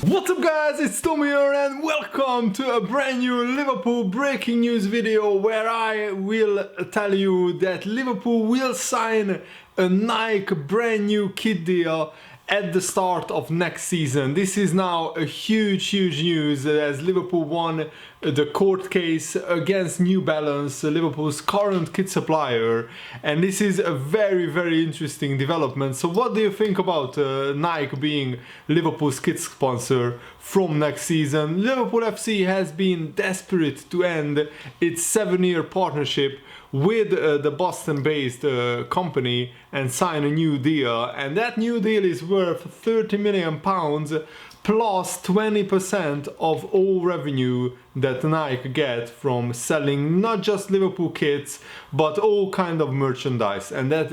What's up guys, it's Tom here and welcome to a brand new Liverpool breaking news video where I will tell you that Liverpool will sign a Nike brand new kit deal at the start of next season. This is now a huge news as Liverpool won the court case against New Balance, Liverpool's current kit supplier, and this is a very interesting development. So what do you think about Nike being Liverpool's kit sponsor from next season? Liverpool FC has been desperate to end its 7-year partnership with the Boston-based company and sign a new deal, and that new deal is worth £30 million plus 20% of all revenue that Nike get from selling not just Liverpool kits but all kind of merchandise, and that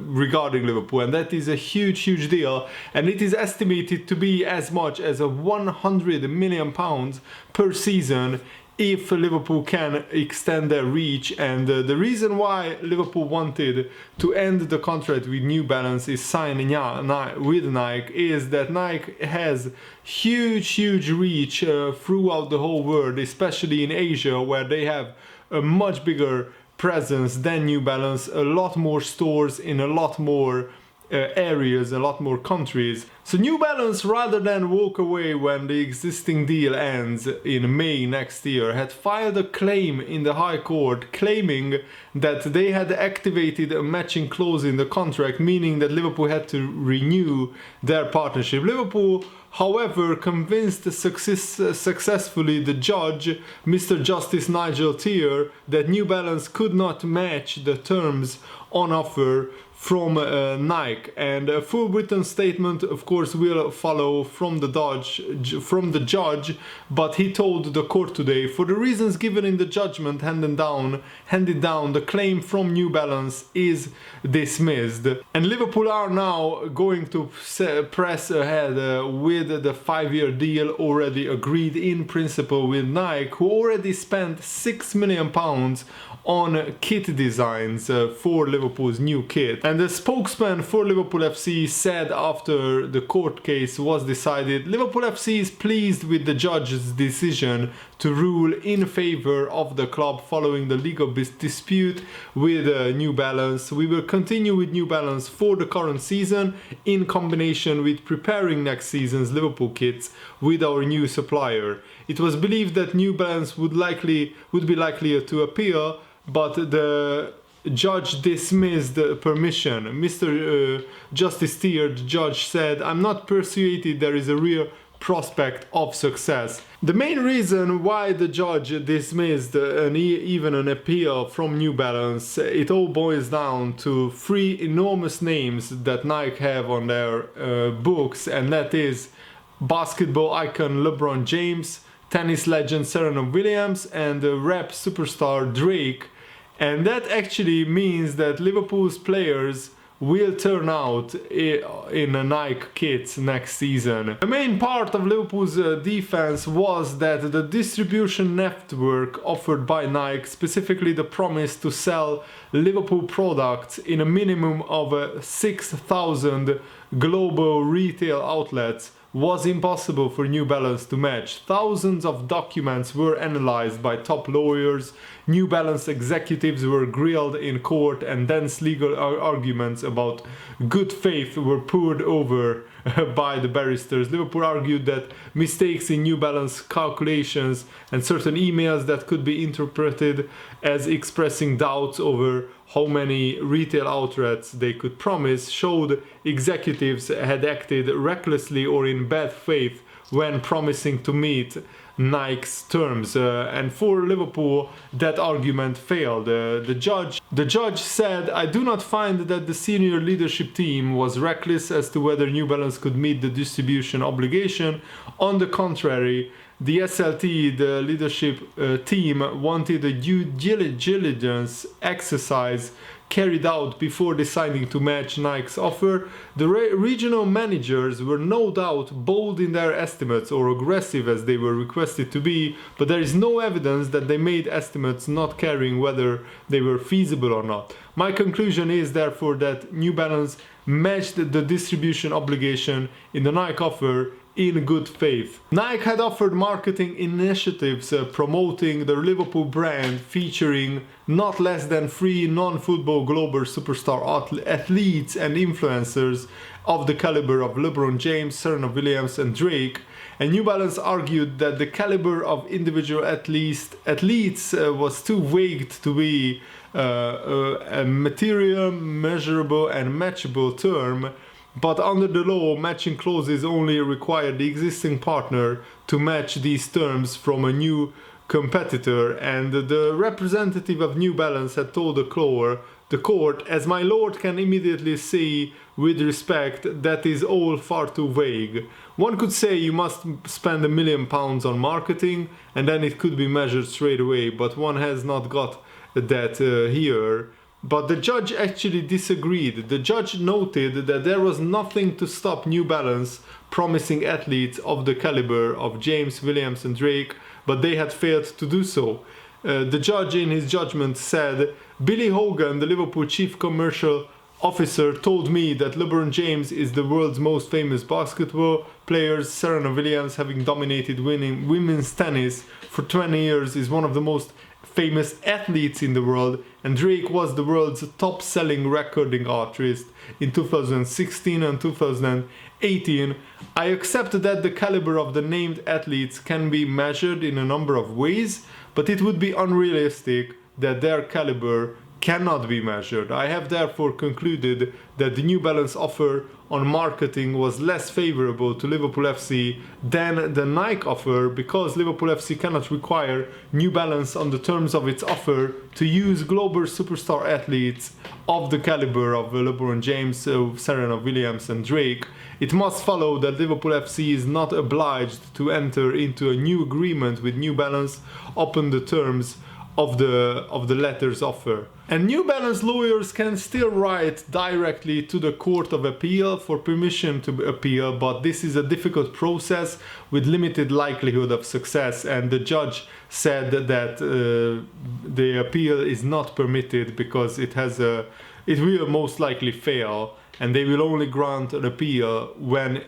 regarding Liverpool, and that is a huge deal, and it is estimated to be as much as £100 million per season if Liverpool can extend their reach. And the reason why Liverpool wanted to end the contract with New Balance is signing with Nike is that Nike has huge reach throughout the whole world, especially in Asia, where they have a much bigger presence than New Balance, a lot more stores in a lot more areas, a lot more countries. So New Balance, rather than walk away when the existing deal ends in May next year, had filed a claim in the High Court claiming that they had activated a matching clause in the contract, meaning that Liverpool had to renew their partnership. Liverpool, however, convinced successfully the judge, Mr. Justice Nigel Tier, that New Balance could not match the terms on offer from Nike, and a full written statement of course will follow from the judge, but he told the court today, for the reasons given in the judgment handed down, the claim from New Balance is dismissed. And Liverpool are now going to press ahead with the 5-year deal already agreed in principle with Nike, who already spent £6 million on kit designs for Liverpool's new kit. And the spokesman for Liverpool FC said after the court case was decided, Liverpool FC is pleased with the judge's decision to rule in favor of the club following the legal dispute with New Balance. We will continue with New Balance for the current season in combination with preparing next season's Liverpool kits with our new supplier. It was believed that New Balance would be likely to appeal, but the judge dismissed the permission. Mr. Justice Tier, the judge, said, "I'm not persuaded there is a real prospect of success." The main reason why the judge dismissed even an appeal from New Balance, it all boils down to 3 enormous names that Nike have on their books, and that is basketball icon LeBron James, tennis legend Serena Williams, and rap superstar Drake. And that actually means that Liverpool's players will turn out in Nike kits next season. The main part of Liverpool's defense was that the distribution network offered by Nike, specifically the promise to sell Liverpool products in a minimum of 6,000 global retail outlets, was impossible for New Balance to match. Thousands of documents were analyzed by top lawyers, New Balance executives were grilled in court, and dense legal arguments about good faith were poured over by the barristers. Liverpool argued that mistakes in New Balance calculations and certain emails that could be interpreted as expressing doubts over how many retail outlets they could promise showed executives had acted recklessly or in bad faith when promising to meet Nike's terms, and for Liverpool that argument failed. The judge said, "I do not find that the senior leadership team was reckless as to whether New Balance could meet the distribution obligation. On the contrary, the SLT, the leadership team, wanted a due diligence exercise carried out before deciding to match Nike's offer. The regional managers were no doubt bold in their estimates, or aggressive as they were requested to be, but there is no evidence that they made estimates not caring whether they were feasible or not. My conclusion is therefore that New Balance matched the distribution obligation in the Nike offer in good faith. Nike had offered marketing initiatives promoting the Liverpool brand, featuring not less than 3 non-football global superstar athletes and influencers of the caliber of LeBron James, Serena Williams and Drake. And New Balance argued that the caliber of individual athletes was too vague to be a material, measurable and matchable term, but under the law, matching clauses only require the existing partner to match these terms from a new competitor, and the representative of New Balance had told the court, as my lord can immediately see with respect, that is all far too vague. One could say you must spend £1 million on marketing and then it could be measured straight away, but one has not got that here. But the judge actually disagreed. The judge noted that there was nothing to stop New Balance promising athletes of the caliber of James, Williams and Drake, but they had failed to do so. The judge in his judgment said, Billy Hogan, the Liverpool chief commercial officer, told me that LeBron James is the world's most famous basketball player. Serena Williams, having dominated women's tennis for 20 years, is one of the most famous athletes in the world, and Drake was the world's top-selling recording artist in 2016 and 2018. I accept that the caliber of the named athletes can be measured in a number of ways, but it would be unrealistic that their caliber cannot be measured. I have therefore concluded that the New Balance offer on marketing was less favorable to Liverpool FC than the Nike offer, because Liverpool FC cannot require New Balance on the terms of its offer to use global superstar athletes of the caliber of LeBron James, Serena Williams and Drake. It must follow that Liverpool FC is not obliged to enter into a new agreement with New Balance upon the terms of the letter's offer. And New Balance lawyers can still write directly to the Court of Appeal for permission to appeal, but this is a difficult process with limited likelihood of success, and the judge said that the appeal is not permitted because it will most likely fail, and they will only grant an appeal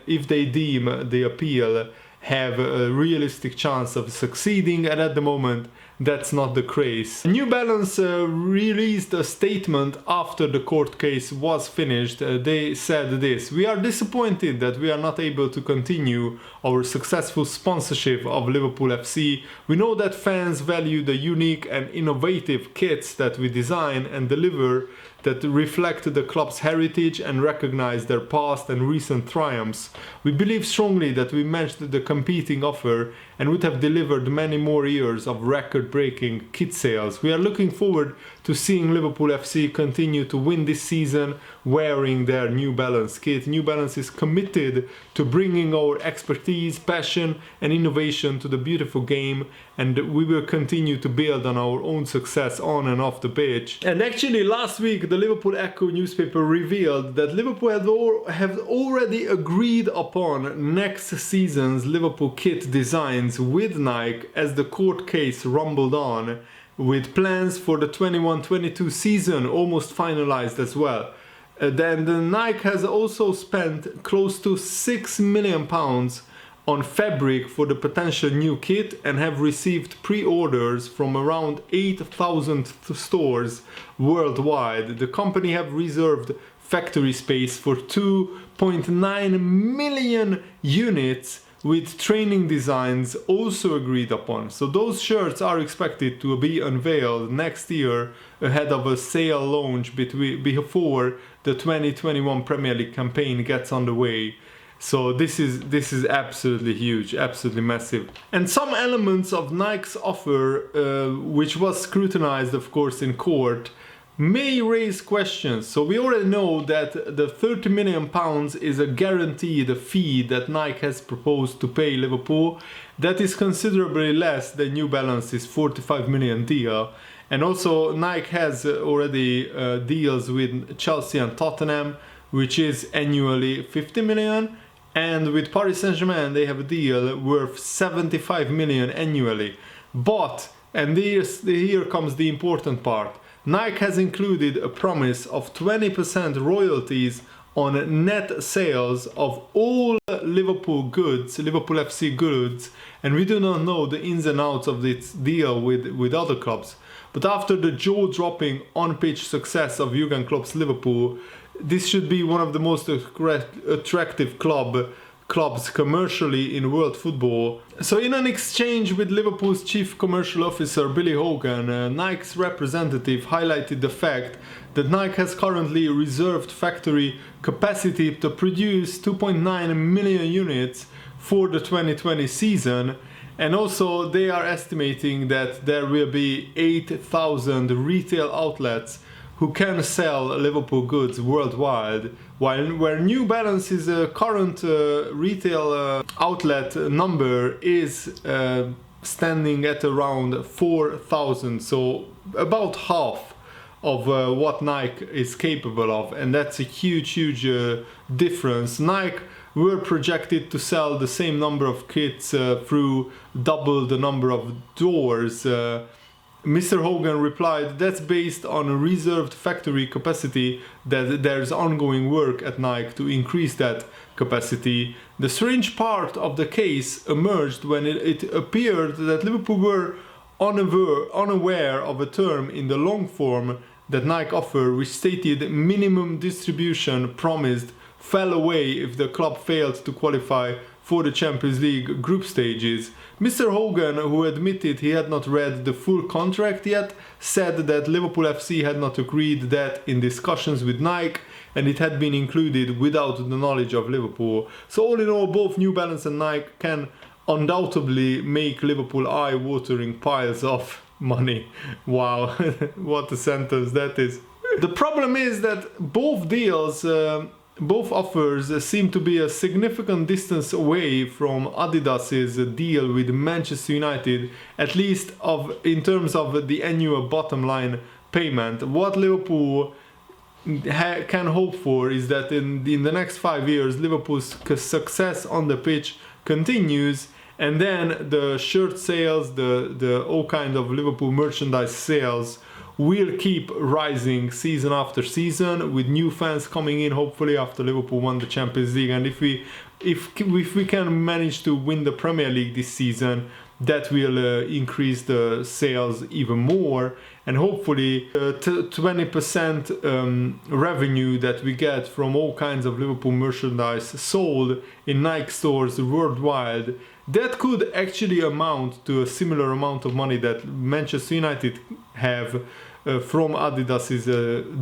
if they deem the appeal have a realistic chance of succeeding, and at the moment that's not the case. New Balance released a statement after the court case was finished. They said this: "We are disappointed that we are not able to continue our successful sponsorship of Liverpool FC. We know that fans value the unique and innovative kits that we design and deliver that reflect the club's heritage and recognize their past and recent triumphs. We believe strongly that we matched the competing offer and would have delivered many more years of record-breaking kit sales. We are looking forward to seeing Liverpool FC continue to win this season wearing their New Balance kit. New Balance is committed to bringing our expertise, passion and innovation to the beautiful game, and we will continue to build on our own success on and off the pitch." And actually last week the Liverpool Echo newspaper revealed that Liverpool have already agreed upon next season's Liverpool kit designs with Nike as the court case rumbled on, with plans for the 21-22 season almost finalized as well. Then the Nike has also spent close to £6 million on fabric for the potential new kit and have received pre-orders from around 8,000 stores worldwide. The company have reserved factory space for 2.9 million units, with training designs also agreed upon. So those shirts are expected to be unveiled next year ahead of a sale launch before the 2021 Premier League campaign gets underway. So this is absolutely huge, absolutely massive. And some elements of Nike's offer, which was scrutinized of course in court, may raise questions. So we already know that the £30 million is a guaranteed fee that Nike has proposed to pay Liverpool. That is considerably less than New Balance's £45 million deal. And also Nike has already deals with Chelsea and Tottenham, which is annually £50 million. And with Paris Saint-Germain they have a deal worth £75 million annually. But, and here comes the important part, Nike has included a promise of 20% royalties on net sales of all Liverpool goods, Liverpool FC goods, and we do not know the ins and outs of this deal with other clubs. But after the jaw-dropping on-pitch success of Jurgen Klopp's Liverpool, this should be one of the most attractive clubs commercially in world football. So in an exchange with Liverpool's chief commercial officer Billy Hogan, Nike's representative highlighted the fact that Nike has currently reserved factory capacity to produce 2.9 million units for the 2020 season, and also they are estimating that there will be 8,000 retail outlets who can sell Liverpool goods worldwide, where New Balance's current retail outlet number is standing at around 4,000, so about half of what Nike is capable of, and that's a huge difference. Nike were projected to sell the same number of kits through double the number of doors. Mr. Hogan replied, that's based on a reserved factory capacity, that there's ongoing work at Nike to increase that capacity. The strange part of the case emerged when it appeared that Liverpool were unaware of a term in the long form that Nike offer, which stated minimum distribution promised fell away if the club failed to qualify for the Champions League group stages. Mr. Hogan, who admitted he had not read the full contract yet, said that Liverpool FC had not agreed that in discussions with Nike, and it had been included without the knowledge of Liverpool. So all in all, both New Balance and Nike can undoubtedly make Liverpool eye-watering piles of money. Wow, what a sentence that is. The problem is that both deals, both offers seem to be a significant distance away from Adidas's deal with Manchester United, at least in terms of the annual bottom line payment. What Liverpool can hope for is that in the next 5 years, Liverpool's success on the pitch continues, and then the shirt sales, the all kind of Liverpool merchandise sales will keep rising season after season, with new fans coming in hopefully after Liverpool won the Champions League. And if we can manage to win the Premier League this season, that will increase the sales even more, and hopefully 20% revenue that we get from all kinds of Liverpool merchandise sold in Nike stores worldwide, that could actually amount to a similar amount of money that Manchester United have from Adidas's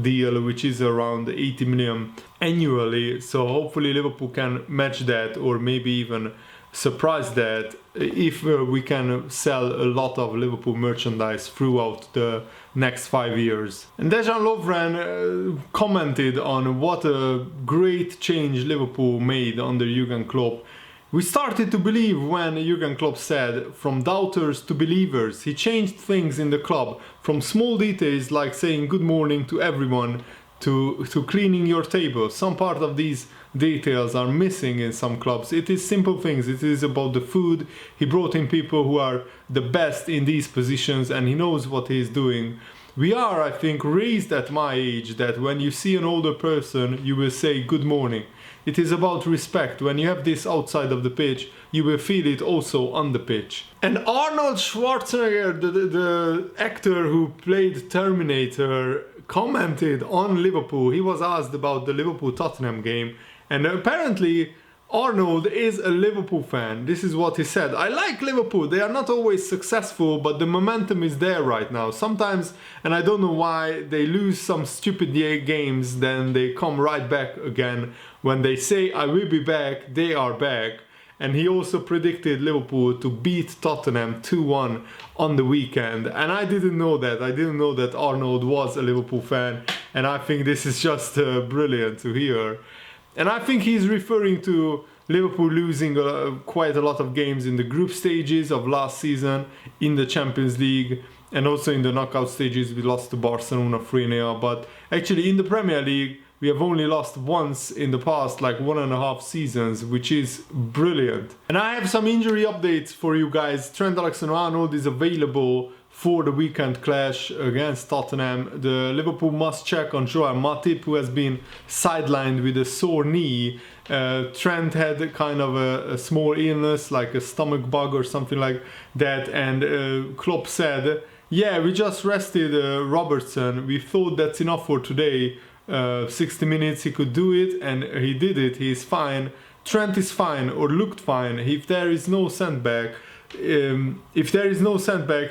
deal, which is around 80 million annually. So hopefully Liverpool can match that, or maybe even surprise that, if we can sell a lot of Liverpool merchandise throughout the next 5 years. And Dejan Lovren commented on what a great change Liverpool made under Jurgen Klopp. We started to believe when Jurgen Klopp said, from doubters to believers. He changed things in the club, from small details like saying good morning to everyone to cleaning your table. Some part of these details are missing in some clubs. It is simple things. It is about the food. He brought in people who are the best in these positions, and he knows what he is doing. We are, I think, raised at my age that when you see an older person, you will say good morning. It is about respect. When you have this outside of the pitch, you will feel it also on the pitch. And Arnold Schwarzenegger, the actor who played Terminator, commented on Liverpool. He was asked about the Liverpool-Tottenham game, and apparently Arnold is a Liverpool fan. This is what he said. I like Liverpool. They are not always successful, but the momentum is there right now. Sometimes, and I don't know why, they lose some stupid games, then they come right back again. When they say, I will be back, they are back. And he also predicted Liverpool to beat Tottenham 2-1 on the weekend. And I didn't know that. I didn't know that Arnold was a Liverpool fan. And I think this is just brilliant to hear. And I think he's referring to Liverpool losing quite a lot of games in the group stages of last season, in the Champions League, and also in the knockout stages we lost to Barcelona 3-0. But actually in the Premier League, we have only lost once in the past, like 1.5 seasons, which is brilliant. And I have some injury updates for you guys. Trent Alexander-Arnold is available for the weekend clash against Tottenham. The Liverpool must check on Joel Matip, who has been sidelined with a sore knee. Trent had kind of a small illness, like a stomach bug or something like that, and Klopp said, yeah, we just rested Robertson. We thought that's enough for today. 60 minutes he could do it, and he did it. He's fine. Trent is fine, or looked fine. If there is no sendback,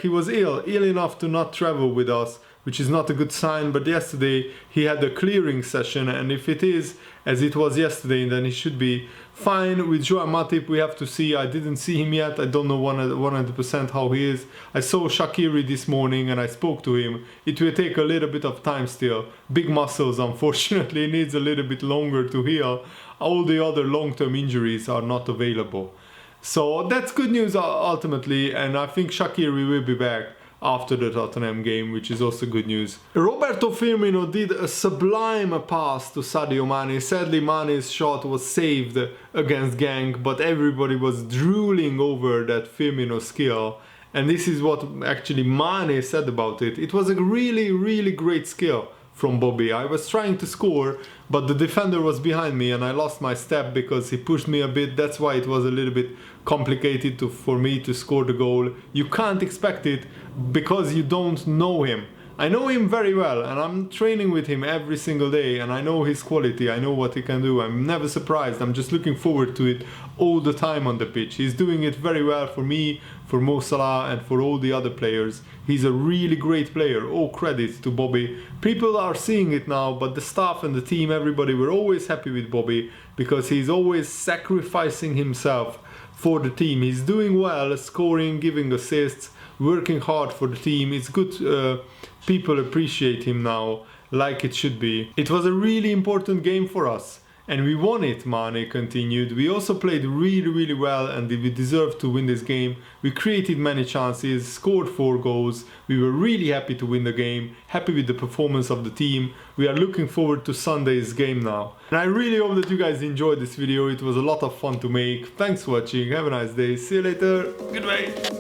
he was ill enough to not travel with us, which is not a good sign. But yesterday he had a clearing session, and if it is as it was yesterday, then he should be fine. With Joel Matip, we have to see. I didn't see him yet. I don't know 100% how he is. I saw Shaqiri this morning and I spoke to him. It will take a little bit of time still. Big muscles, unfortunately, needs a little bit longer to heal. All the other long-term injuries are not available. So that's good news ultimately, and I think Shaqiri will be back after the Tottenham game, which is also good news. Roberto Firmino did a sublime pass to Sadio Mane. Sadly, Mane's shot was saved against Genk, but everybody was drooling over that Firmino skill. And this is what actually Mane said about it. It was a really, really great skill from Bobby. I was trying to score, but the defender was behind me and I lost my step because he pushed me a bit. That's why it was a little bit complicated for me to score the goal. You can't expect it because you don't know him. I know him very well and I'm training with him every single day and I know his quality, I know what he can do. I'm never surprised, I'm just looking forward to it all the time on the pitch. He's doing it very well for me, for Mo Salah and for all the other players. He's a really great player, all credit to Bobby. People are seeing it now, but the staff and the team, everybody, were always happy with Bobby because he's always sacrificing himself for the team. He's doing well, scoring, giving assists, working hard for the team. It's good. People appreciate him now like it should be. It was a really important game for us and we won it, Mane continued. We also played really, really well and we deserved to win this game. We created many chances, scored 4 goals. We were really happy to win the game, happy with the performance of the team. We are looking forward to Sunday's game now. And I really hope that you guys enjoyed this video. It was a lot of fun to make. Thanks for watching. Have a nice day. See you later. Goodbye.